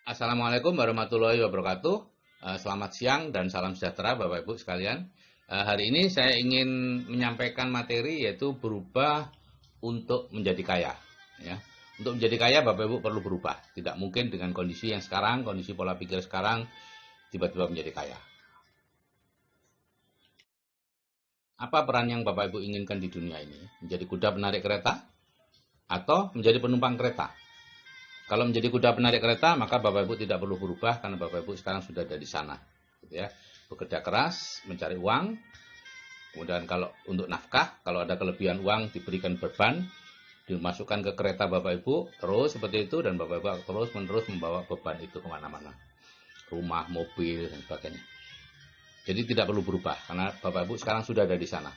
Assalamualaikum warahmatullahi wabarakatuh. Selamat siang dan salam sejahtera Bapak Ibu sekalian. Hari ini saya ingin menyampaikan materi yaitu berubah untuk menjadi kaya. Ya. Untuk menjadi kaya Bapak Ibu perlu berubah. Tidak mungkin dengan kondisi yang sekarang, kondisi pola pikir sekarang, tiba-tiba menjadi kaya. Apa peran yang Bapak Ibu inginkan di dunia ini? Menjadi kuda penarik kereta atau menjadi penumpang kereta? Kalau menjadi kuda penarik kereta, maka Bapak Ibu tidak perlu berubah karena Bapak Ibu sekarang sudah ada di sana. Gitu ya. Bekerja keras, mencari uang, kemudian kalau untuk nafkah, kalau ada kelebihan uang diberikan beban, dimasukkan ke kereta Bapak Ibu, terus seperti itu, dan Bapak Ibu terus-menerus membawa beban itu kemana-mana. Rumah, mobil, dan sebagainya. Jadi tidak perlu berubah, karena Bapak Ibu sekarang sudah ada di sana.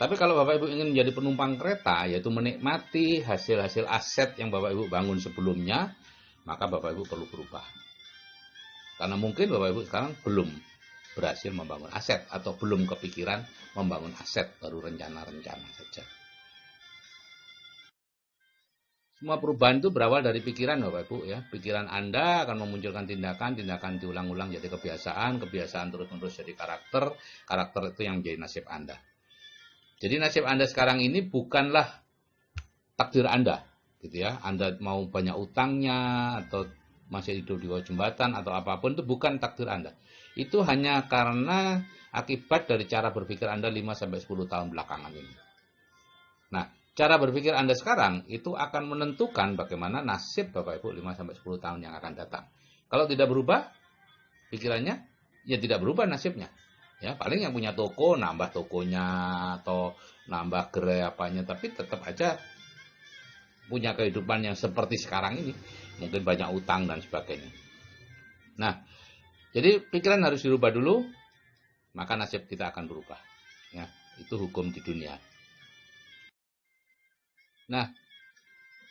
Tapi kalau Bapak Ibu ingin menjadi penumpang kereta, yaitu menikmati hasil-hasil aset yang Bapak Ibu bangun sebelumnya, maka Bapak Ibu perlu berubah. Karena mungkin Bapak Ibu sekarang belum berhasil membangun aset atau belum kepikiran membangun aset, baru rencana-rencana saja. Semua perubahan itu berawal dari pikiran Bapak Ibu ya. Pikiran Anda akan memunculkan tindakan diulang-ulang jadi kebiasaan terus-menerus jadi karakter itu yang menjadi nasib Anda. Jadi nasib Anda sekarang ini bukanlah takdir Anda, gitu ya. Anda mau banyak utangnya atau masih hidup di bawah jembatan atau apapun itu bukan takdir Anda. Itu hanya karena akibat dari cara berpikir Anda 5-10 tahun belakangan ini. Nah, cara berpikir Anda sekarang itu akan menentukan bagaimana nasib Bapak Ibu 5-10 tahun yang akan datang. Kalau tidak berubah pikirannya, ya tidak berubah nasibnya. Ya, paling yang punya toko nambah tokonya atau nambah gerai apanya, tapi tetap aja punya kehidupan yang seperti sekarang ini. Mungkin banyak utang dan sebagainya. Nah, jadi pikiran harus dirubah dulu, maka nasib kita akan berubah. Ya, itu hukum di dunia. Nah,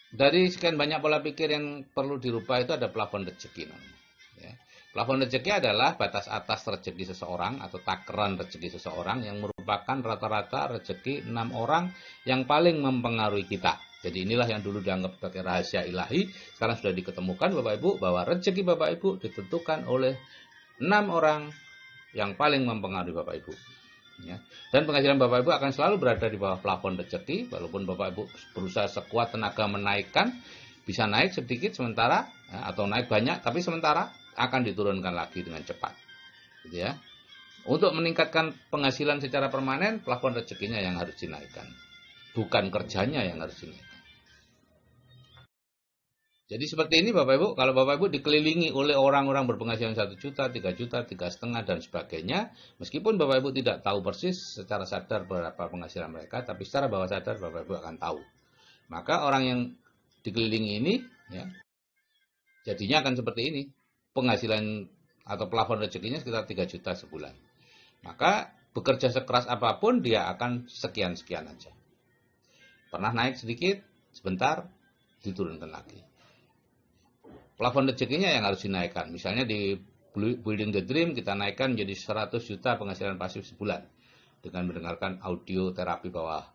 dari sekian banyak pola pikir yang perlu dirubah itu ada plafon rezeki namanya. Ya. Plafon rezeki adalah batas atas rezeki seseorang atau takaran rezeki seseorang yang merupakan rata-rata rezeki 6 orang yang paling mempengaruhi kita. Jadi inilah yang dulu dianggap sebagai rahasia ilahi, sekarang sudah diketemukan Bapak Ibu bahwa rezeki Bapak Ibu ditentukan oleh 6 orang yang paling mempengaruhi Bapak Ibu. Ya. Dan penghasilan Bapak Ibu akan selalu berada di bawah plafon rezeki, walaupun Bapak Ibu berusaha sekuat tenaga menaikkan, bisa naik sedikit sementara ya, atau naik banyak, tapi sementara akan diturunkan lagi dengan cepat. Gitu ya. Untuk meningkatkan penghasilan secara permanen, plafon rezekinya yang harus dinaikkan, bukan kerjanya yang harus dinaikkan. Jadi seperti ini Bapak Ibu, kalau Bapak Ibu dikelilingi oleh orang-orang berpenghasilan 1 juta, 3 juta, 3,5 dan sebagainya, meskipun Bapak Ibu tidak tahu persis secara sadar berapa penghasilan mereka, tapi secara bawah sadar Bapak Ibu akan tahu. Maka orang yang dikelilingi ini, ya, jadinya akan seperti ini. Penghasilan atau plafon rezekinya sekitar 3 juta sebulan. Maka bekerja sekeras apapun dia akan sekian-sekian aja. Pernah naik sedikit, sebentar, diturunkan lagi. Plafon rezekinya yang harus dinaikkan. Misalnya di Building the Dream kita naikkan menjadi 100 juta penghasilan pasif sebulan dengan mendengarkan audio terapi bawah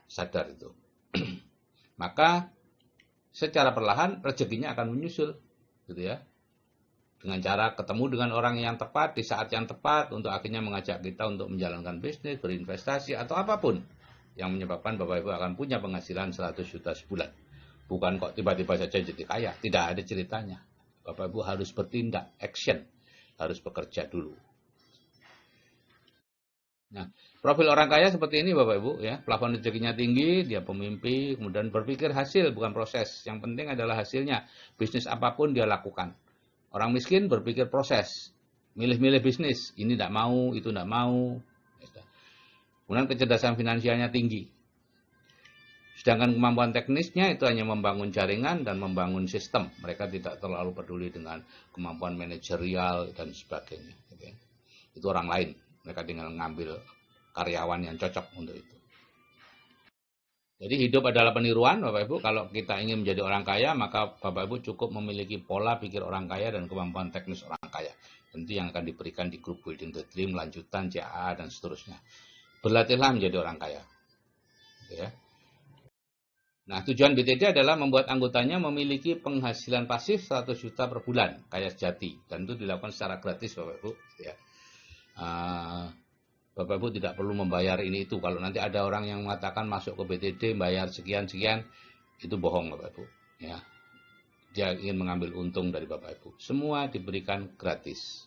sadar itu. Maka secara perlahan rezekinya akan menyusul, gitu ya. Dengan cara ketemu dengan orang yang tepat di saat yang tepat untuk akhirnya mengajak kita untuk menjalankan bisnis, berinvestasi atau apapun yang menyebabkan Bapak Ibu akan punya penghasilan 100 juta sebulan. Bukan kok tiba-tiba saja jadi kaya, tidak ada ceritanya. Bapak Ibu harus bertindak, action, harus bekerja dulu. Nah, profil orang kaya seperti ini Bapak Ibu ya, plafon rezekinya tinggi, dia pemimpi, kemudian berpikir hasil bukan proses. Yang penting adalah hasilnya. Bisnis apapun dia lakukan. Orang miskin berpikir proses, milih-milih bisnis, ini tidak mau, itu tidak mau. Kemudian kecerdasan finansialnya tinggi. Sedangkan kemampuan teknisnya itu hanya membangun jaringan dan membangun sistem. Mereka tidak terlalu peduli dengan kemampuan manajerial dan sebagainya. Itu orang lain. Mereka tinggal mengambil karyawan yang cocok untuk itu. Jadi hidup adalah peniruan Bapak Ibu. Kalau kita ingin menjadi orang kaya, maka Bapak Ibu cukup memiliki pola pikir orang kaya dan kemampuan teknis orang kaya. Tentu yang akan diberikan di grup Building the Dream, lanjutan, CA, dan seterusnya. Berlatihlah menjadi orang kaya. Gitu ya. Nah, tujuan BTD adalah membuat anggotanya memiliki penghasilan pasif 100 juta per bulan, kaya sejati. Dan itu dilakukan secara gratis, Bapak Ibu. Ya. Bapak Ibu tidak perlu membayar ini itu. Kalau nanti ada orang yang mengatakan masuk ke BTD, bayar sekian-sekian, itu bohong, Bapak Ibu. Ya. Dia ingin mengambil untung dari Bapak Ibu. Semua diberikan gratis.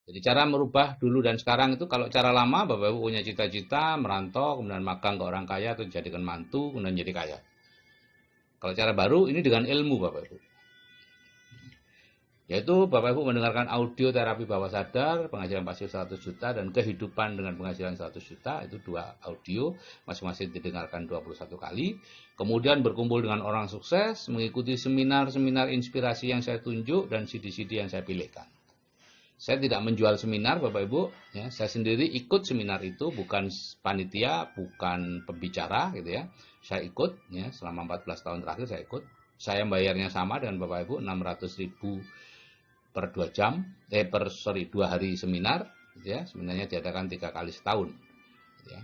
Jadi cara merubah dulu dan sekarang itu, kalau cara lama Bapak Ibu punya cita-cita merantau, kemudian magang ke orang kaya atau dijadikan mantu, kemudian jadi kaya. Kalau cara baru ini dengan ilmu Bapak Ibu. Yaitu Bapak Ibu mendengarkan audio terapi bawah sadar, penghasilan pasif 100 juta, dan kehidupan dengan penghasilan 100 juta, itu 2 audio, masing-masing didengarkan 21 kali. Kemudian berkumpul dengan orang sukses, mengikuti seminar-seminar inspirasi yang saya tunjuk, dan CD-CD yang saya pilihkan. Saya tidak menjual seminar Bapak Ibu, ya, saya sendiri ikut seminar itu, bukan panitia, bukan pembicara gitu ya. Saya ikut ya, selama 14 tahun terakhir saya ikut. Saya bayarnya sama dengan Bapak Ibu, 600.000 per 2 jam, 2 hari seminar gitu ya. Sebenarnya diadakan 3 kali setahun gitu ya.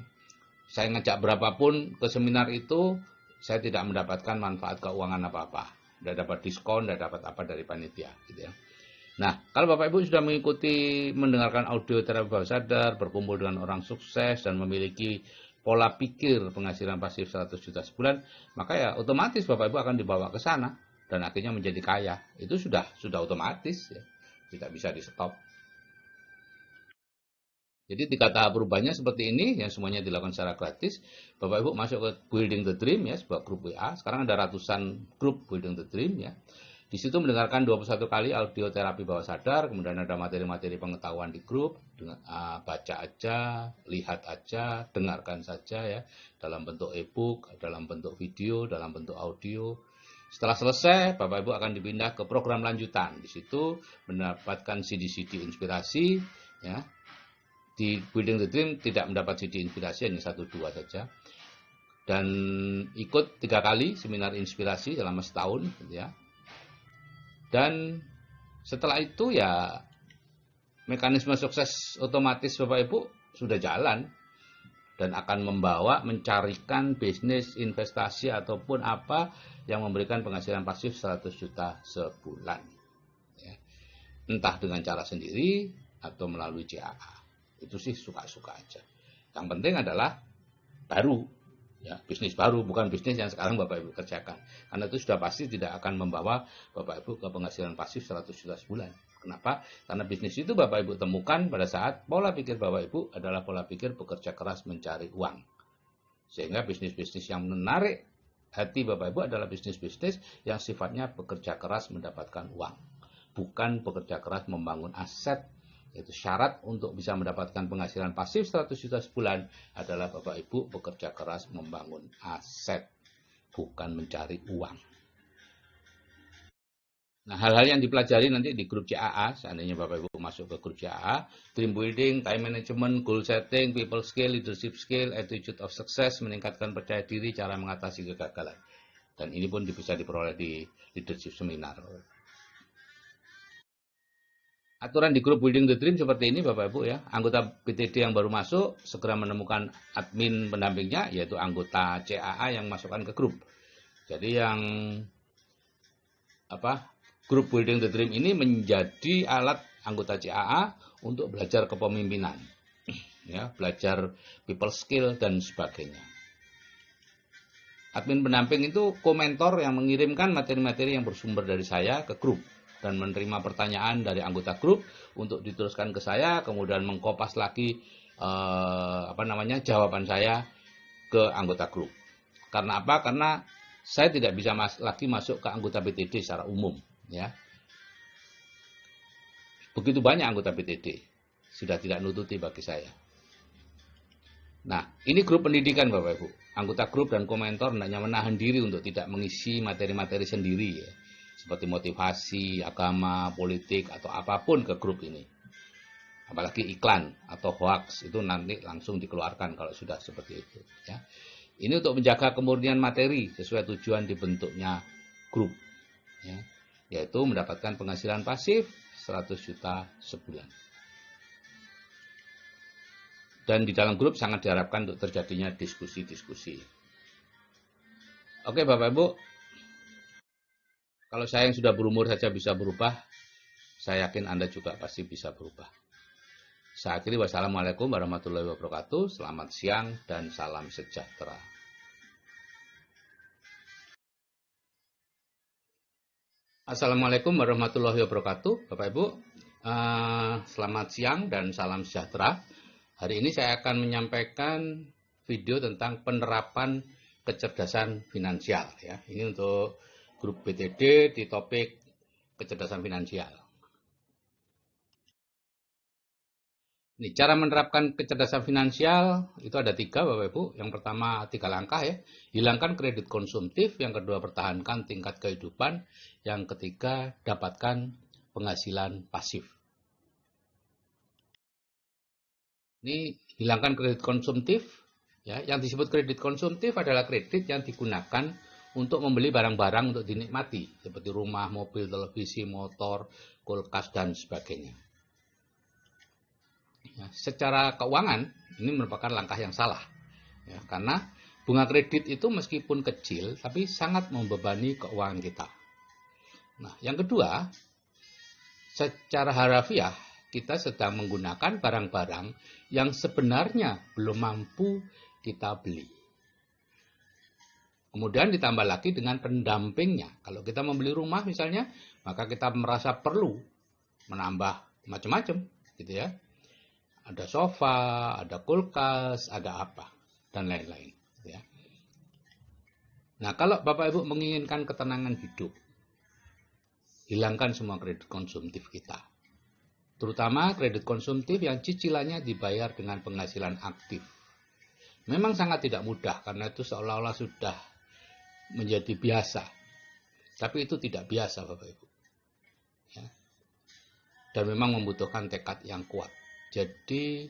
Saya ngajak berapapun ke seminar itu, saya tidak mendapatkan manfaat keuangan apa-apa. Tidak dapat diskon, tidak dapat apa dari panitia gitu ya. Nah, kalau Bapak Ibu sudah mengikuti, mendengarkan audio terapi bawah sadar, berkumpul dengan orang sukses, dan memiliki pola pikir penghasilan pasif 100 juta sebulan, maka ya otomatis Bapak Ibu akan dibawa ke sana, dan akhirnya menjadi kaya. Itu sudah otomatis, ya. Tidak bisa di stop. Jadi 3 tahap perubahannya seperti ini, yang semuanya dilakukan secara gratis. Bapak Ibu masuk ke Building the Dream, ya, sebuah grup WA. Sekarang ada ratusan grup Building the Dream, ya. Di situ mendengarkan 21 kali audio terapi bawah sadar, kemudian ada materi-materi pengetahuan di grup, baca aja, lihat aja, dengarkan saja ya, dalam bentuk e-book, dalam bentuk video, dalam bentuk audio. Setelah selesai, Bapak Ibu akan dipindah ke program lanjutan. Di situ mendapatkan CD-CD inspirasi ya. Di Building the Dream tidak mendapat CD inspirasi, hanya 1-2 saja. Dan ikut 3 kali seminar inspirasi selama setahun gitu ya. Dan setelah itu ya mekanisme sukses otomatis Bapak Ibu sudah jalan dan akan membawa mencarikan bisnis, investasi ataupun apa yang memberikan penghasilan pasif 100 juta sebulan. Ya. Entah dengan cara sendiri atau melalui CAA. Itu sih suka-suka aja. Yang penting adalah baru. Ya, bisnis baru, bukan bisnis yang sekarang Bapak Ibu kerjakan. Karena itu sudah pasti tidak akan membawa Bapak Ibu ke penghasilan pasif 100 juta sebulan. Kenapa? Karena bisnis itu Bapak Ibu temukan pada saat pola pikir Bapak Ibu adalah pola pikir bekerja keras mencari uang. Sehingga bisnis-bisnis yang menarik hati Bapak Ibu adalah bisnis-bisnis yang sifatnya bekerja keras mendapatkan uang. Bukan bekerja keras membangun aset. Itu syarat untuk bisa mendapatkan penghasilan pasif 100 juta sebulan adalah Bapak Ibu bekerja keras membangun aset, bukan mencari uang. Nah, hal-hal yang dipelajari nanti di grup CAA, seandainya Bapak Ibu masuk ke grup CAA, Dream Building, Time Management, Goal Setting, People Skill, Leadership Skill, Attitude of Success, meningkatkan percaya diri, cara mengatasi kegagalan. Dan ini pun bisa diperoleh di Leadership Seminar. Aturan di grup Building the Dream seperti ini Bapak Ibu ya. Anggota BTD yang baru masuk segera menemukan admin pendampingnya, yaitu anggota CAA yang masukkan ke grup. Jadi yang grup Building the Dream ini menjadi alat anggota CAA untuk belajar kepemimpinan. Ya, belajar people skill dan sebagainya. Admin pendamping itu komentor yang mengirimkan materi-materi yang bersumber dari saya ke grup dan menerima pertanyaan dari anggota grup untuk diteruskan ke saya, kemudian mengkopas lagi jawaban saya ke anggota grup. Karena apa? Karena saya tidak bisa lagi masuk ke anggota BTD secara umum, ya. Begitu banyak anggota BTD, sudah tidak nututi bagi saya. Nah, ini grup pendidikan Bapak Ibu. Anggota grup dan komentor hendaknya menahan diri untuk tidak mengisi materi-materi sendiri ya. Seperti motivasi, agama, politik, atau apapun ke grup ini. Apalagi iklan atau hoax, itu nanti langsung dikeluarkan kalau sudah seperti itu. Ya. Ini untuk menjaga kemurnian materi sesuai tujuan dibentuknya grup. Ya. Yaitu mendapatkan penghasilan pasif 100 juta sebulan. Dan di dalam grup sangat diharapkan untuk terjadinya diskusi-diskusi. Oke Bapak Ibu, kalau saya yang sudah berumur saja bisa berubah, saya yakin Anda juga pasti bisa berubah. Saya akhiri, wassalamualaikum warahmatullahi wabarakatuh, selamat siang dan salam sejahtera. Assalamualaikum warahmatullahi wabarakatuh, Bapak Ibu. Selamat siang dan salam sejahtera. Hari ini saya akan menyampaikan video tentang penerapan kecerdasan finansial. Ya, ini untuk grup BTD di topik kecerdasan finansial. Ini cara menerapkan kecerdasan finansial itu ada 3, Bapak Ibu. Yang pertama 3 langkah ya. Hilangkan kredit konsumtif, yang kedua pertahankan tingkat kehidupan, yang ketiga dapatkan penghasilan pasif. Ini hilangkan kredit konsumtif ya. Yang disebut kredit konsumtif adalah kredit yang digunakan untuk membeli barang-barang untuk dinikmati seperti rumah, mobil, televisi, motor, kulkas dan sebagainya. Ya, secara keuangan ini merupakan langkah yang salah ya, karena bunga kredit itu meskipun kecil tapi sangat membebani keuangan kita. Nah, yang kedua, secara harafiah kita sedang menggunakan barang-barang yang sebenarnya belum mampu kita beli. Kemudian ditambah lagi dengan pendampingnya. Kalau kita membeli rumah misalnya, maka kita merasa perlu menambah macam-macam gitu ya. Ada sofa, ada kulkas, ada apa, dan lain-lain. Ya. Nah, kalau Bapak Ibu menginginkan ketenangan hidup, hilangkan semua kredit konsumtif kita. Terutama kredit konsumtif yang cicilannya dibayar dengan penghasilan aktif. Memang sangat tidak mudah, karena itu seolah-olah sudah menjadi biasa. Tapi itu tidak biasa, Bapak Ibu. Ya. Dan memang membutuhkan tekad yang kuat. Jadi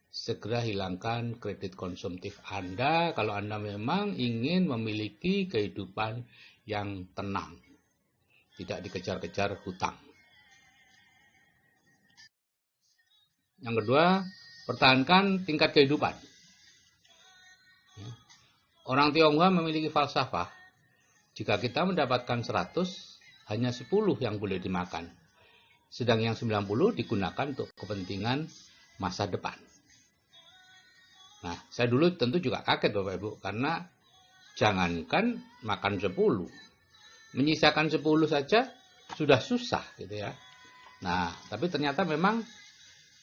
segera hilangkan kredit konsumtif Anda kalau Anda memang ingin memiliki kehidupan yang tenang, tidak dikejar-kejar hutang. Yang kedua, pertahankan tingkat kehidupan. Orang Tionghoa memiliki falsafah, jika kita mendapatkan 100, hanya 10 yang boleh dimakan. Sedang yang 90 digunakan untuk kepentingan masa depan. Nah, saya dulu tentu juga kaget Bapak Ibu, karena jangankan makan 10, menyisakan 10 saja sudah susah gitu ya. Nah, tapi ternyata memang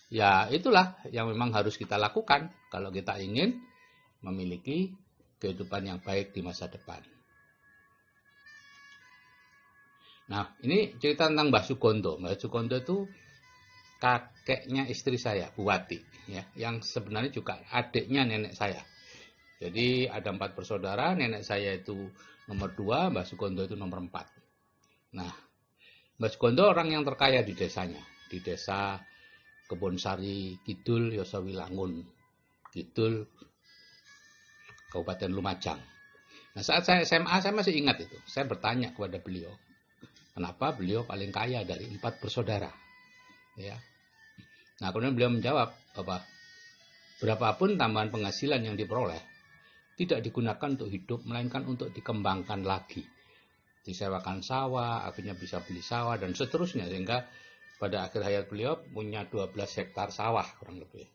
ya itulah yang memang harus kita lakukan kalau kita ingin memiliki kehidupan yang baik di masa depan. Nah, ini cerita tentang Mbah Sugondo. Mbah Sugondo itu kakeknya istri saya, Bu Wati, ya, yang sebenarnya juga adiknya nenek saya. Jadi ada 4 bersaudara, nenek saya itu nomor 2, Mbah Sugondo itu nomor 4. Nah, Mbah Sugondo orang yang terkaya di desanya, di desa Kebonsari Kidul, Yosowilangun Kidul, Kabupaten Lumajang. Nah, saat saya SMA, saya masih ingat itu. Saya bertanya kepada beliau, kenapa beliau paling kaya dari 4 bersaudara? Ya. Nah, kemudian beliau menjawab, berapapun tambahan penghasilan yang diperoleh, tidak digunakan untuk hidup, melainkan untuk dikembangkan lagi. Disewakan sawah, akhirnya bisa beli sawah, dan seterusnya. Sehingga pada akhir hayat beliau punya 12 hektar sawah, kurang lebih.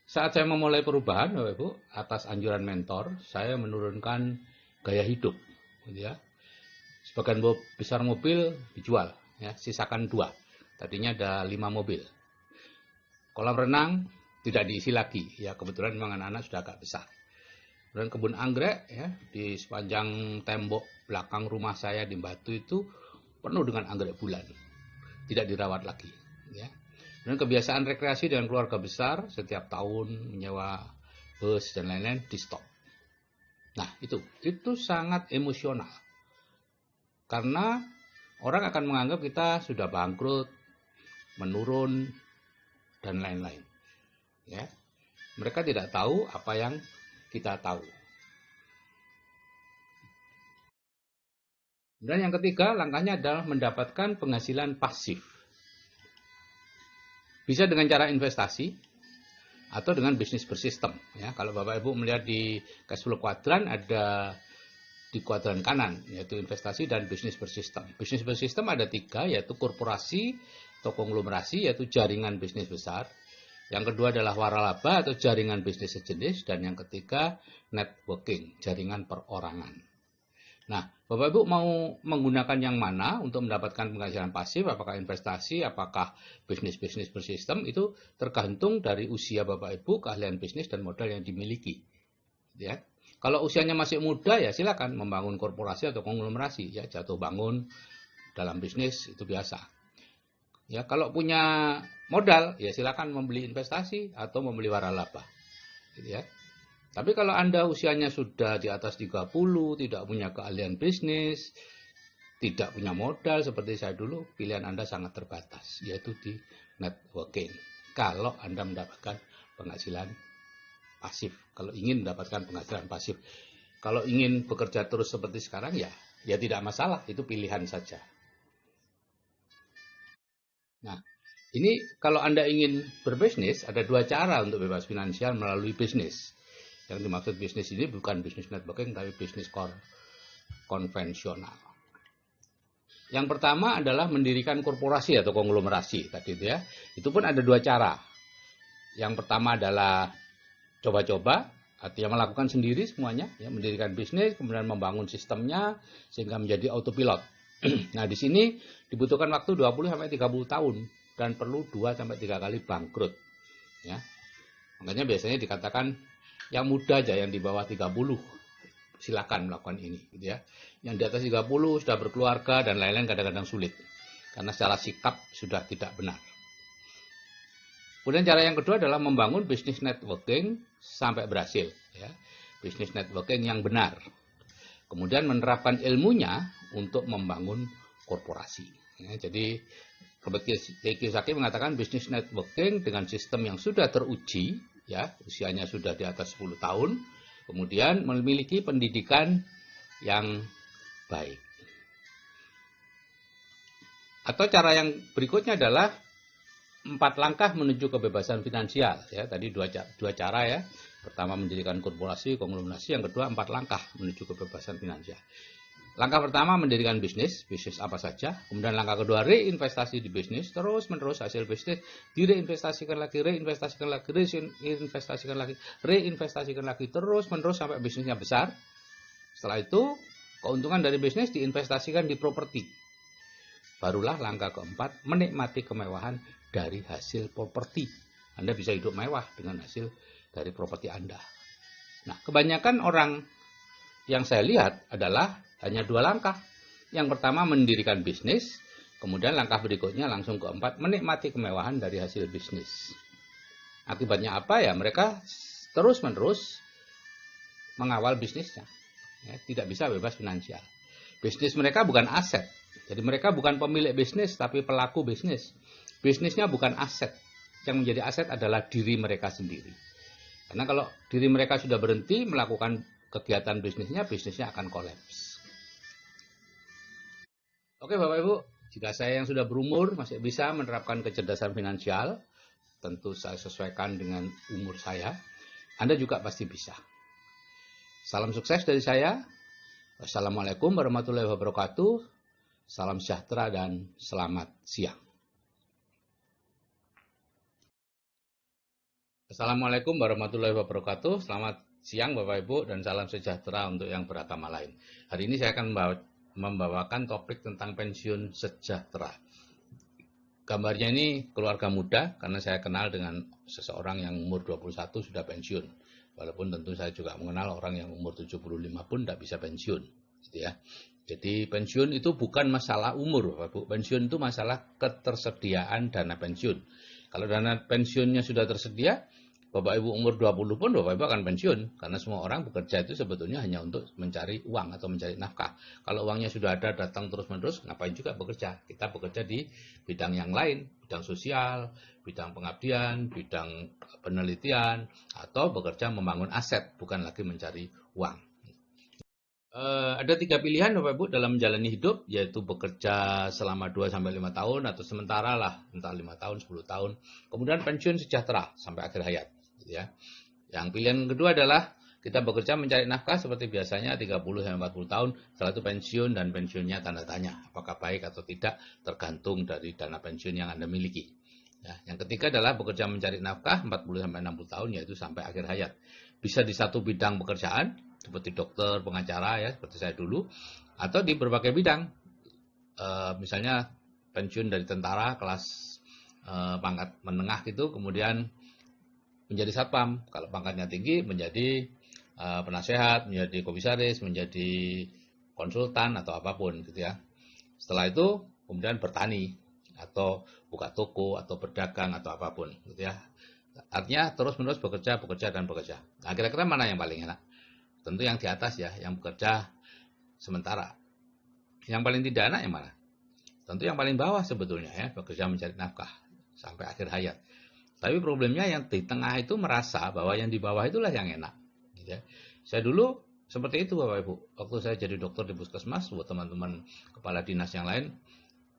Saat saya memulai perubahan, Bapak Ibu, atas anjuran mentor, saya menurunkan gaya hidup. Gitu ya. Sebagian besar mobil dijual, ya, sisakan 2. Tadinya ada 5 mobil. Kolam renang tidak diisi lagi, ya kebetulan memang anak-anak sudah agak besar. Dan kebun anggrek ya, di sepanjang tembok belakang rumah saya di Batu itu penuh dengan anggrek bulan. Tidak dirawat lagi. Ya. Dan kebiasaan rekreasi dengan keluarga besar, setiap tahun menyewa bus dan lain-lain di stop. Nah, itu sangat emosional. Karena orang akan menganggap kita sudah bangkrut, menurun, dan lain-lain. Ya. Mereka tidak tahu apa yang kita tahu. Dan yang ketiga, langkahnya adalah mendapatkan penghasilan pasif. Bisa dengan cara investasi, atau dengan bisnis bersistem. Ya, kalau Bapak Ibu melihat di cash flow kuadran ada di kuadran kanan, yaitu investasi dan bisnis bersistem. Bisnis bersistem ada 3, yaitu korporasi atau konglomerasi, yaitu jaringan bisnis besar. Yang kedua adalah waralaba atau jaringan bisnis sejenis. Dan yang ketiga networking, jaringan perorangan. Nah, Bapak Ibu mau menggunakan yang mana untuk mendapatkan penghasilan pasif, apakah investasi, apakah bisnis-bisnis bersistem, itu tergantung dari usia Bapak Ibu, keahlian bisnis, dan modal yang dimiliki. Ya. Kalau usianya masih muda, ya silakan membangun korporasi atau konglomerasi, ya jatuh bangun dalam bisnis itu biasa. Ya, kalau punya modal, ya silakan membeli investasi atau membeli waralaba. Gitu ya. Tapi kalau Anda usianya sudah di atas 30, tidak punya keahlian bisnis, tidak punya modal seperti saya dulu, pilihan Anda sangat terbatas, yaitu di networking. Kalau Anda mendapatkan penghasilan pasif, kalau ingin mendapatkan penghasilan pasif. Kalau ingin bekerja terus seperti sekarang, ya tidak masalah, itu pilihan saja. Nah, ini kalau Anda ingin berbisnis, ada 2 cara untuk bebas finansial melalui bisnis. Yang dimaksud bisnis ini bukan bisnis networking, tapi bisnis konvensional. Yang pertama adalah mendirikan korporasi atau konglomerasi tadi itu ya. Itu pun ada 2 cara. Yang pertama adalah coba-coba, artinya melakukan sendiri semuanya, ya, mendirikan bisnis, kemudian membangun sistemnya sehingga menjadi autopilot. Nah, di sini dibutuhkan waktu 20-30 tahun dan perlu 2-3 kali bangkrut. Ya. Makanya biasanya dikatakan yang muda aja, yang di bawah 30 silakan melakukan ini, gitu ya. Yang di atas 30 sudah berkeluarga dan lain-lain kadang-kadang sulit karena secara sikap sudah tidak benar. Kemudian cara yang kedua adalah membangun bisnis networking sampai berhasil, ya. Bisnis networking yang benar. Kemudian menerapkan ilmunya untuk membangun korporasi. Ya, jadi Robert Kiyosaki mengatakan bisnis networking dengan sistem yang sudah teruji, ya, usianya sudah di atas 10 tahun, kemudian memiliki pendidikan yang baik. Atau cara yang berikutnya adalah 4 langkah menuju kebebasan finansial. Ya, tadi dua cara ya. Pertama mendirikan korporasi, konglomerasi. Yang kedua 4 langkah menuju kebebasan finansial. Langkah pertama mendirikan bisnis apa saja. Kemudian langkah kedua reinvestasi di bisnis, terus menerus hasil bisnis direinvestasikan lagi, reinvestasikan lagi, terus menerus sampai bisnisnya besar. Setelah itu keuntungan dari bisnis diinvestasikan di properti. Barulah langkah keempat menikmati kemewahan dari hasil properti. Anda bisa hidup mewah dengan hasil dari properti Anda. Nah, kebanyakan orang yang saya lihat adalah hanya 2 langkah. Yang pertama mendirikan bisnis, kemudian langkah berikutnya langsung keempat menikmati kemewahan dari hasil bisnis. Akibatnya apa ya? Mereka terus-menerus mengawal bisnisnya. Ya, tidak bisa bebas finansial. Bisnis mereka bukan aset. Jadi mereka bukan pemilik bisnis tapi pelaku bisnis. Bisnisnya bukan aset. Yang menjadi aset adalah diri mereka sendiri. Karena kalau diri mereka sudah berhenti melakukan kegiatan bisnisnya akan kolaps. Oke Bapak Ibu, jika saya yang sudah berumur masih bisa menerapkan kecerdasan finansial, tentu saya sesuaikan dengan umur saya, Anda juga pasti bisa. Salam sukses dari saya. Wassalamualaikum warahmatullahi wabarakatuh. Salam sejahtera dan selamat siang. Assalamualaikum warahmatullahi wabarakatuh. Selamat siang Bapak Ibu dan salam sejahtera untuk yang beragama lain. Hari ini saya akan membawakan topik tentang pensiun sejahtera. Gambarnya ini keluarga muda karena saya kenal dengan seseorang yang umur 21 sudah pensiun. Walaupun tentu saya juga mengenal orang yang umur 75 pun tidak bisa pensiun, gitu ya. Jadi pensiun itu bukan masalah umur, Bapak Ibu. Pensiun itu masalah ketersediaan dana pensiun. Kalau dana pensiunnya sudah tersedia, Bapak Ibu umur 20 pun Bapak Ibu akan pensiun. Karena semua orang bekerja itu sebetulnya hanya untuk mencari uang atau mencari nafkah. Kalau uangnya sudah ada datang terus-menerus, ngapain juga bekerja? Kita bekerja di bidang yang lain, bidang sosial, bidang pengabdian, bidang penelitian, atau bekerja membangun aset, bukan lagi mencari uang. Ada 3 pilihan Bapak Ibu dalam menjalani hidup, yaitu bekerja selama 2-5 tahun atau sementara lah, entah 5 tahun, 10 tahun. Kemudian pensiun sejahtera sampai akhir hayat. gitu ya. Yang pilihan kedua adalah kita bekerja mencari nafkah seperti biasanya 30-40 tahun, setelah itu pensiun, dan pensiunnya tanda tanya apakah baik atau tidak tergantung dari dana pensiun yang Anda miliki. Ya, yang ketiga adalah bekerja mencari nafkah 40-60 tahun, yaitu sampai akhir hayat. Bisa di satu bidang pekerjaan seperti dokter, pengacara ya seperti saya dulu, atau di berbagai bidang. Misalnya pensiun dari tentara kelas pangkat menengah gitu, kemudian menjadi satpam, kalau pangkatnya tinggi menjadi penasehat, menjadi komisaris, menjadi konsultan atau apapun gitu ya. Setelah itu kemudian bertani atau buka toko atau berdagang atau apapun gitu ya. Artinya terus-menerus bekerja dan bekerja. Nah, kira-kira mana yang paling enak? Tentu yang di atas ya, yang bekerja sementara. Yang paling tidak enak yang mana? Tentu yang paling bawah sebetulnya ya, bekerja mencari nafkah sampai akhir hayat. Tapi problemnya yang di tengah itu merasa bahwa yang di bawah itulah yang enak. Gitu ya. Saya dulu seperti itu Bapak Ibu. Waktu saya jadi dokter di puskesmas, buat teman-teman kepala dinas yang lain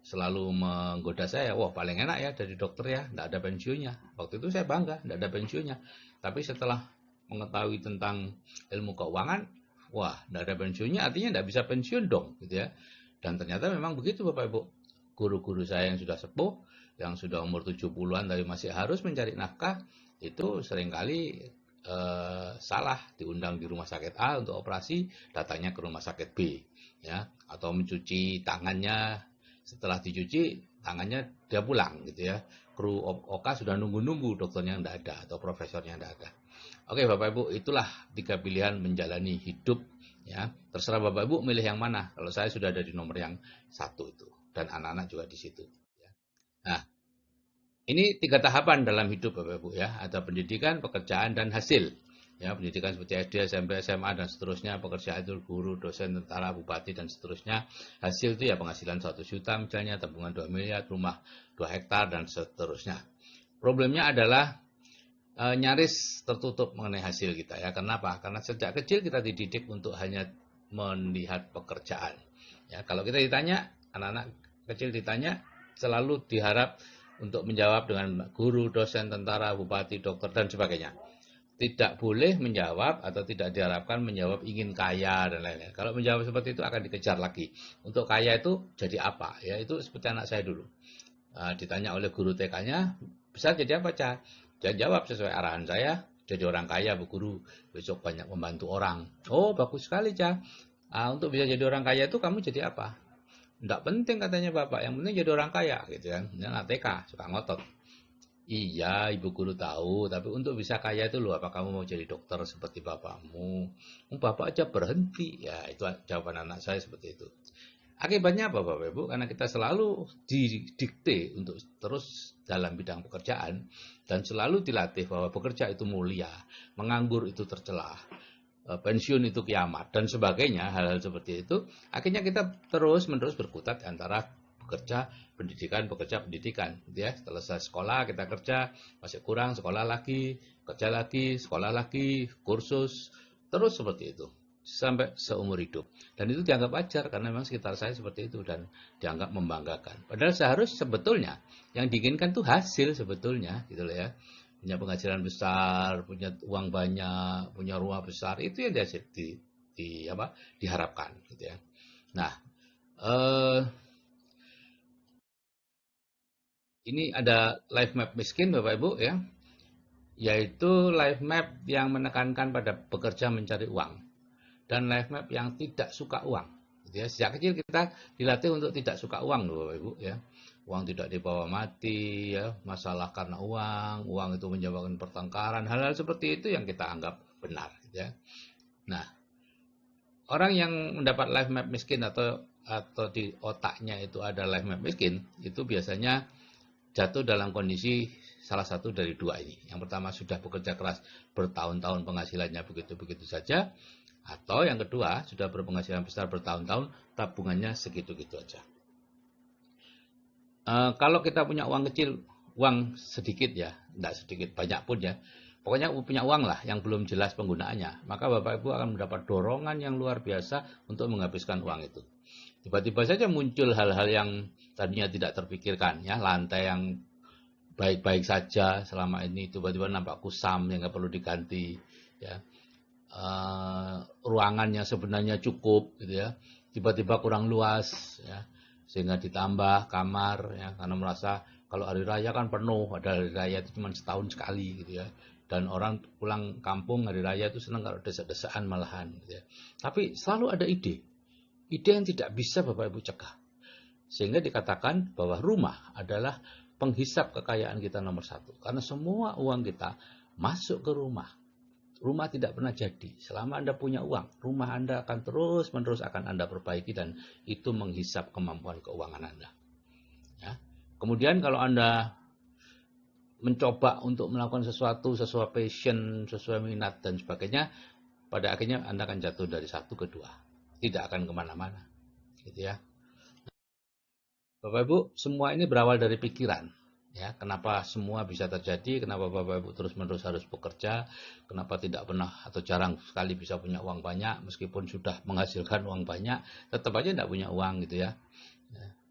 selalu menggoda saya, wah paling enak ya jadi dokter ya, tidak ada pensiunnya. Waktu itu saya bangga, tidak ada pensiunnya. Tapi setelah mengetahui tentang ilmu keuangan, wah tidak ada pensiunnya, artinya tidak bisa pensiun dong, gitu ya. Dan ternyata memang begitu Bapak Ibu. Guru-guru saya yang sudah sepuh, yang sudah umur 70-an tapi masih harus mencari nafkah, itu seringkali salah, diundang di rumah sakit A untuk operasi, datangnya ke rumah sakit B, ya, atau mencuci tangannya, setelah dicuci tangannya dia pulang gitu ya. Kru OK sudah nunggu-nunggu, dokternya tidak ada atau profesornya tidak ada. Oke Bapak Ibu, itulah 3 pilihan menjalani hidup ya. Terserah Bapak Ibu milih yang mana. Kalau saya sudah ada di nomor yang 1 itu, dan anak-anak juga di situ ya. Nah, ini 3 tahapan dalam hidup Bapak Ibu ya. Ada pendidikan, pekerjaan, dan hasil. Ya, pendidikan seperti SD, SMP, SMA, dan seterusnya. Pekerjaan itu guru, dosen, tentara, bupati, dan seterusnya. Hasil itu ya penghasilan 1 juta misalnya, tabungan 2 miliar, rumah 2 hektar, dan seterusnya. Problemnya adalah nyaris tertutup mengenai hasil kita ya. Kenapa? Karena sejak kecil kita dididik untuk hanya melihat pekerjaan. Ya, kalau kita ditanya, anak-anak kecil ditanya, selalu diharap untuk menjawab dengan guru, dosen, tentara, bupati, dokter, dan sebagainya. Tidak boleh menjawab atau tidak diharapkan menjawab ingin kaya dan lain-lain. Kalau menjawab seperti itu akan dikejar lagi. Untuk kaya itu jadi apa? Ya, itu seperti anak saya dulu. Ditanya oleh guru TK-nya, bisa jadi apa, Cah? Dia jawab sesuai arahan saya, jadi orang kaya, Bu Guru. Besok banyak membantu orang. Oh, bagus sekali, Cah. Untuk bisa jadi orang kaya itu kamu jadi apa? Tidak penting katanya Bapak, yang penting jadi orang kaya gitu kan. Anak TK suka ngotot. Iya, Ibu Guru tahu, tapi untuk bisa kaya itu loh, apa kamu mau jadi dokter seperti bapakmu? Bapak aja berhenti. Ya, itu jawaban anak saya seperti itu. Akibatnya apa Bapak Ibu? Karena kita selalu didikte untuk terus dalam bidang pekerjaan dan selalu dilatih bahwa bekerja itu mulia, menganggur itu tercela, pensiun itu kiamat dan sebagainya, hal-hal seperti itu. Akhirnya kita terus-menerus berkutat antara bekerja, pendidikan, bekerja, pendidikan. Gitu ya. Selesai sekolah kita kerja, masih kurang sekolah lagi, kerja lagi, sekolah lagi, kursus, terus seperti itu sampai seumur hidup. Dan itu dianggap wajar karena memang sekitar saya seperti itu dan dianggap membanggakan. Padahal seharusnya sebetulnya yang diinginkan tuh hasil sebetulnya gitu loh ya. Punya penghasilan besar, punya uang banyak, punya rumah besar, itu yang diharapkan gitu ya. Nah, ini ada life map miskin Bapak Ibu ya. Yaitu life map yang menekankan pada bekerja mencari uang. Dan life map yang tidak suka uang. Gitu ya. Sejak kecil kita dilatih untuk tidak suka uang loh Bapak Ibu ya. Uang tidak dibawa mati ya, masalah karena uang itu menyebabkan pertengkaran, hal-hal seperti itu yang kita anggap benar gitu ya. Nah, orang yang mendapat life map miskin atau di otaknya itu ada life map miskin, itu biasanya jatuh dalam kondisi salah satu dari 2 ini. Yang pertama sudah bekerja keras bertahun-tahun penghasilannya begitu-begitu saja. Atau yang kedua, sudah berpenghasilan besar bertahun-tahun, tabungannya segitu-gitu aja. Kalau kita punya uang kecil, uang sedikit ya, tidak sedikit, banyak pun ya. Pokoknya punya uang lah yang belum jelas penggunaannya. Maka Bapak Ibu akan mendapat dorongan yang luar biasa untuk menghabiskan uang itu. Tiba-tiba saja muncul hal-hal yang tadinya tidak terpikirkan ya, lantai yang baik-baik saja selama ini, tiba-tiba nampak kusam yang nggak perlu diganti, ya. Ruangannya sebenarnya cukup, gitu ya, tiba-tiba kurang luas, ya, sehingga ditambah kamar, ya, karena merasa kalau hari raya kan penuh, padahal hari raya itu cuma setahun sekali, gitu ya, dan orang pulang kampung hari raya itu senang kalau desa-desaan malahan, gitu ya. Tapi selalu ada ide yang tidak bisa Bapak Ibu cegah, sehingga dikatakan bahwa rumah adalah penghisap kekayaan kita nomor satu, karena semua uang kita masuk ke rumah. Rumah tidak pernah jadi. Selama Anda punya uang, rumah Anda akan terus-menerus akan Anda perbaiki dan itu menghisap kemampuan keuangan Anda. Ya. Kemudian kalau Anda mencoba untuk melakukan sesuatu sesuai passion, sesuai minat dan sebagainya, pada akhirnya Anda akan jatuh dari satu ke dua. Tidak akan kemana-mana. Gitu ya. Bapak Ibu, semua ini berawal dari pikiran. Ya, kenapa semua bisa terjadi, kenapa Bapak Ibu terus-menerus harus bekerja, kenapa tidak pernah atau jarang sekali bisa punya uang banyak, meskipun sudah menghasilkan uang banyak, tetap aja tidak punya uang gitu ya.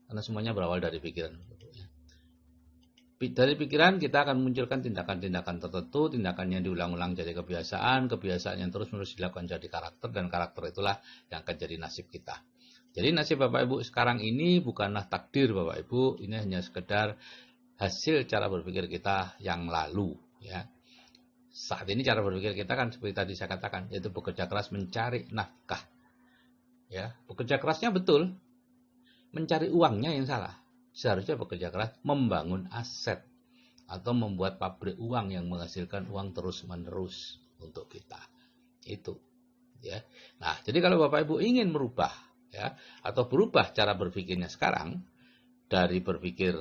Karena semuanya berawal dari pikiran. Dari pikiran kita akan munculkan tindakan-tindakan tertentu, tindakan yang diulang-ulang jadi kebiasaan, kebiasaan yang terus-menerus dilakukan jadi karakter, dan karakter itulah yang akan jadi nasib kita. Jadi nasib Bapak Ibu sekarang ini bukanlah takdir Bapak Ibu, ini hanya sekedar hasil cara berpikir kita yang lalu, ya. Saat ini cara berpikir kita kan seperti tadi saya katakan, yaitu bekerja keras mencari nafkah, ya. Bekerja kerasnya betul, mencari uangnya yang salah. Seharusnya bekerja keras membangun aset atau membuat pabrik uang yang menghasilkan uang terus-menerus untuk kita. Itu, ya. Nah, jadi kalau Bapak Ibu ingin merubah, ya, atau berubah cara berpikirnya sekarang dari berpikir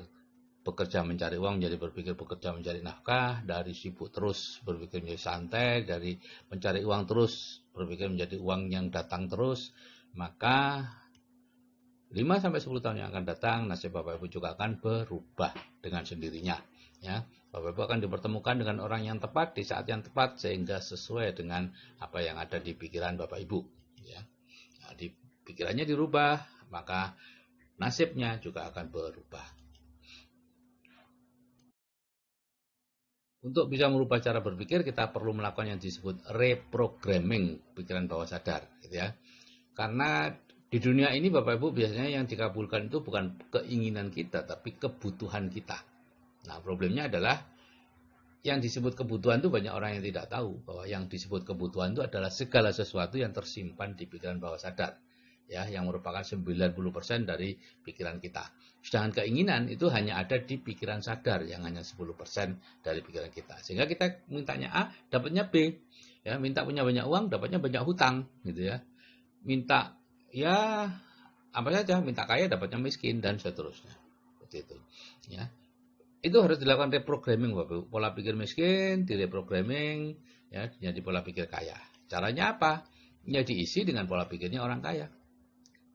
bekerja mencari uang menjadi berpikir bekerja mencari nafkah, dari sibuk terus berpikir menjadi santai, dari mencari uang terus berpikir menjadi uang yang datang terus, maka 5-10 tahun yang akan datang nasib Bapak Ibu juga akan berubah dengan sendirinya, ya. Bapak Ibu akan dipertemukan dengan orang yang tepat di saat yang tepat sehingga sesuai dengan apa yang ada di pikiran Bapak Ibu, ya. Nah, di pikirannya dirubah, maka nasibnya juga akan berubah. Untuk bisa merubah cara berpikir, kita perlu melakukan yang disebut reprogramming pikiran bawah sadar, gitu ya. Karena di dunia ini Bapak Ibu biasanya yang dikabulkan itu bukan keinginan kita, tapi kebutuhan kita. Nah, problemnya adalah yang disebut kebutuhan itu banyak orang yang tidak tahu bahwa yang disebut kebutuhan itu adalah segala sesuatu yang tersimpan di pikiran bawah sadar, ya, yang merupakan 90% dari pikiran kita. Sedangkan keinginan itu hanya ada di pikiran sadar yang hanya 10% dari pikiran kita. Sehingga kita mintanya A, dapatnya B. Ya, minta punya banyak uang, dapatnya banyak hutang, gitu ya. Minta ya apa saja, minta kaya dapatnya miskin dan seterusnya. Seperti itu, ya. Itu harus dilakukan reprogramming, Bapak. Pola pikir miskin direprogramming, ya, jadi pola pikir kaya. Caranya apa? Ya diisi dengan pola pikirnya orang kaya.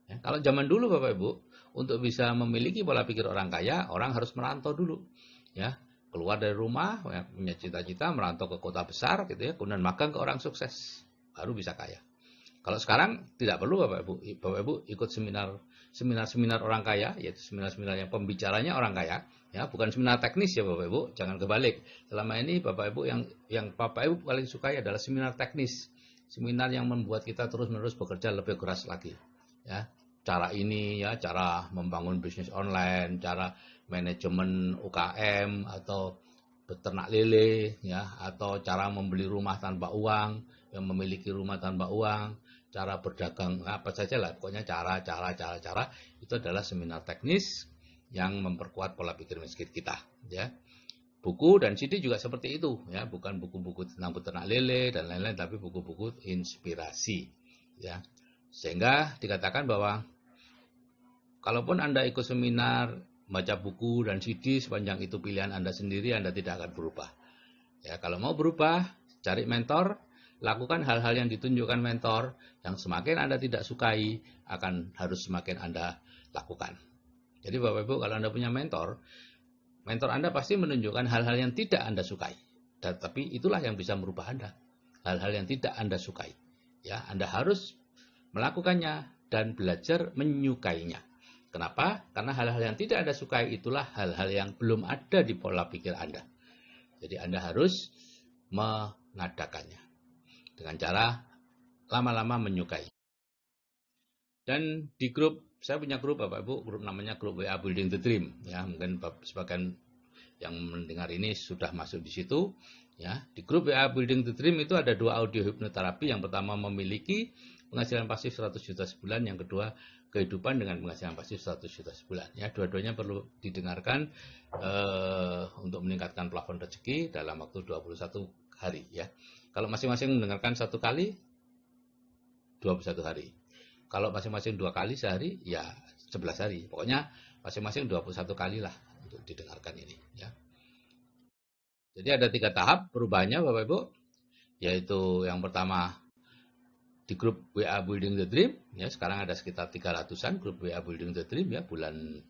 Ya, kalau zaman dulu Bapak Ibu, untuk bisa memiliki pola pikir orang kaya, orang harus merantau dulu, ya, keluar dari rumah, ya, punya cita-cita merantau ke kota besar, gitu ya, kemudian magang ke orang sukses, baru bisa kaya. Kalau sekarang tidak perlu Bapak Ibu ikut seminar orang kaya, yaitu seminar-seminar yang pembicaranya orang kaya, ya, bukan seminar teknis ya Bapak Ibu, jangan kebalik. Selama ini Bapak Ibu yang Bapak Ibu paling sukai adalah seminar teknis, seminar yang membuat kita terus-menerus bekerja lebih keras lagi, ya. Cara ini, ya, cara membangun bisnis online, cara manajemen UKM atau beternak lele, ya, atau cara membeli rumah tanpa uang, yang memiliki rumah tanpa uang, cara berdagang apa saja lah, pokoknya cara itu adalah seminar teknis yang memperkuat pola pikir miskin kita, ya. Buku dan CD juga seperti itu, ya, bukan buku-buku tentang beternak lele dan lain-lain, tapi buku-buku inspirasi, ya. Sehingga dikatakan bahwa kalaupun Anda ikut seminar, baca buku dan CD, sepanjang itu pilihan Anda sendiri, Anda tidak akan berubah. Ya, kalau mau berubah, cari mentor, lakukan hal-hal yang ditunjukkan mentor, yang semakin Anda tidak sukai, akan harus semakin Anda lakukan. Jadi Bapak Ibu, kalau Anda punya mentor Anda pasti menunjukkan hal-hal yang tidak Anda sukai. Tapi itulah yang bisa merubah Anda. Hal-hal yang tidak Anda sukai. Ya, Anda harus melakukannya dan belajar menyukainya. Kenapa? Karena hal-hal yang tidak Anda sukai itulah hal-hal yang belum ada di pola pikir Anda. Jadi Anda harus mengadakannya dengan cara lama-lama menyukai. Dan di grup, saya punya grup Bapak Ibu, grup namanya grup WA Building the Dream. Ya, mungkin sebagian yang mendengar ini sudah masuk di situ. Ya, di grup WA Building the Dream itu ada 2 audio hipnoterapi. Yang pertama memiliki penghasilan pasif 100 juta sebulan, yang kedua kehidupan dengan penghasilan pasif 100 juta sebulan. Ya, dua-duanya perlu didengarkan untuk meningkatkan plafon rezeki dalam waktu 21 hari. Ya, kalau masing-masing mendengarkan 1 kali, 21 hari. Kalau masing-masing 2 kali sehari, ya 11 hari. Pokoknya masing-masing 21 kali lah untuk didengarkan ini. Ya. Jadi ada 3 tahap perubahannya Bapak Ibu. Yaitu yang pertama di grup WA Building the Dream. Ya, sekarang ada sekitar 300-an grup WA Building the Dream ya, bulan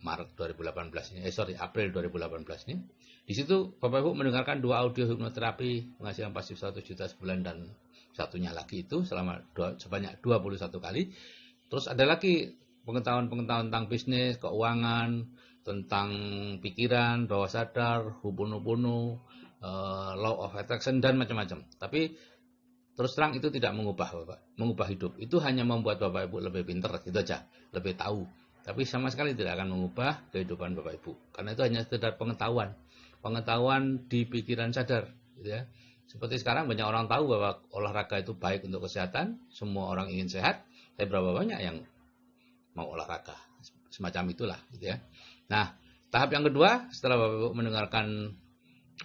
Maret 2018 ini. April 2018 ini. Di situ Bapak Ibu mendengarkan 2 audio hipnoterapi penghasilan pasif 100 juta sebulan dan satunya lagi itu sebanyak 21 kali. Terus ada lagi pengetahuan-pengetahuan tentang bisnis, keuangan, tentang pikiran, bawah sadar, Ho'oponopono, law of attraction dan macam-macam. Tapi terus terang itu tidak mengubah hidup. Itu hanya membuat Bapak Ibu lebih pintar, gitu aja, lebih tahu. Tapi sama sekali tidak akan mengubah kehidupan Bapak Ibu. Karena itu hanya sekedar pengetahuan di pikiran sadar, gitu ya. Seperti sekarang banyak orang tahu bahwa olahraga itu baik untuk kesehatan, semua orang ingin sehat, tapi berapa banyak yang mau olahraga? Semacam itulah, gitu ya. Nah, tahap yang kedua, setelah Bapak Ibu mendengarkan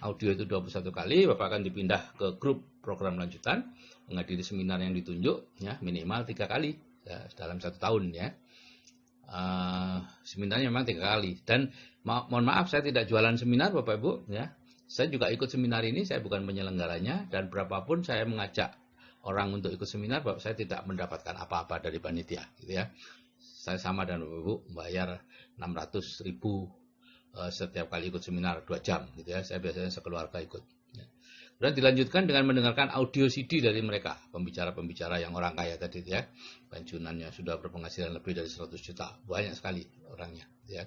audio itu 21 kali, Bapak akan dipindah ke grup program lanjutan, menghadiri seminar yang ditunjuk, ya minimal 3 kali ya, dalam 1 tahun ya. Seminarnya memang 3 kali. Dan mohon maaf, saya tidak jualan seminar Bapak Ibu, ya. Saya juga ikut seminar ini, saya bukan penyelenggaranya, dan berapapun saya mengajak orang untuk ikut seminar, Bapak saya tidak mendapatkan apa-apa dari panitia, gitu ya. Saya sama dengan Bapak Ibu, membayar 600.000 setiap kali ikut seminar 2 jam, gitu ya. Saya biasanya sekeluarga ikut. Ya. Dan dilanjutkan dengan mendengarkan audio CD dari mereka, pembicara-pembicara yang orang kaya tadi, ya. Pensiunannya sudah berpenghasilan lebih dari 100 juta, banyak sekali orangnya, ya.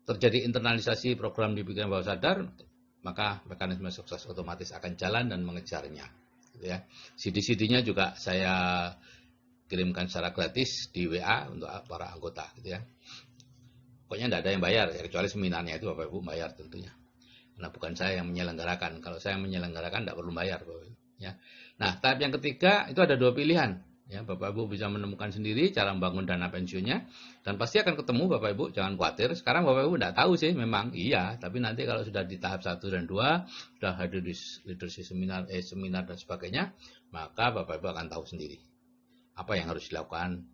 Terjadi internalisasi program di pikiran bawah sadar, maka mekanisme sukses otomatis akan jalan dan mengejarnya, gitu ya. CD-CD-nya juga saya kirimkan secara gratis di WA untuk para anggota, gitu ya. Pokoknya tidak ada yang bayar, ya, kecuali seminarnya itu Bapak Ibu bayar tentunya. Karena bukan saya yang menyelenggarakan. Kalau saya yang menyelenggarakan tidak perlu bayar, Bapak Ibu. Ya. Nah, tahap yang ketiga itu ada 2 pilihan. Ya, Bapak Ibu bisa menemukan sendiri cara membangun dana pensiunnya, dan pasti akan ketemu Bapak Ibu, jangan khawatir. Sekarang Bapak Ibu tidak tahu sih, memang iya, tapi nanti kalau sudah di tahap 1 dan 2, sudah hadir di leadership seminar dan sebagainya, maka Bapak Ibu akan tahu sendiri apa yang harus dilakukan,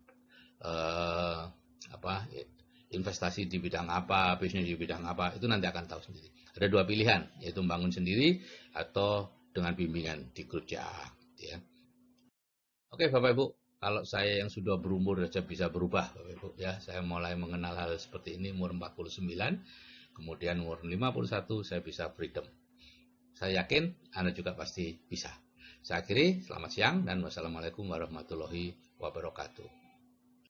investasi di bidang apa, bisnis di bidang apa, itu nanti akan tahu sendiri. Ada 2 pilihan, yaitu membangun sendiri atau dengan bimbingan di grup CA, ya. Oke Bapak Ibu, kalau saya yang sudah berumur saja bisa berubah Bapak Ibu, ya. Saya mulai mengenal hal seperti ini umur 49, kemudian umur 51 saya bisa freedom. Saya yakin Anda juga pasti bisa. Saya akhiri, selamat siang dan wassalamualaikum warahmatullahi wabarakatuh.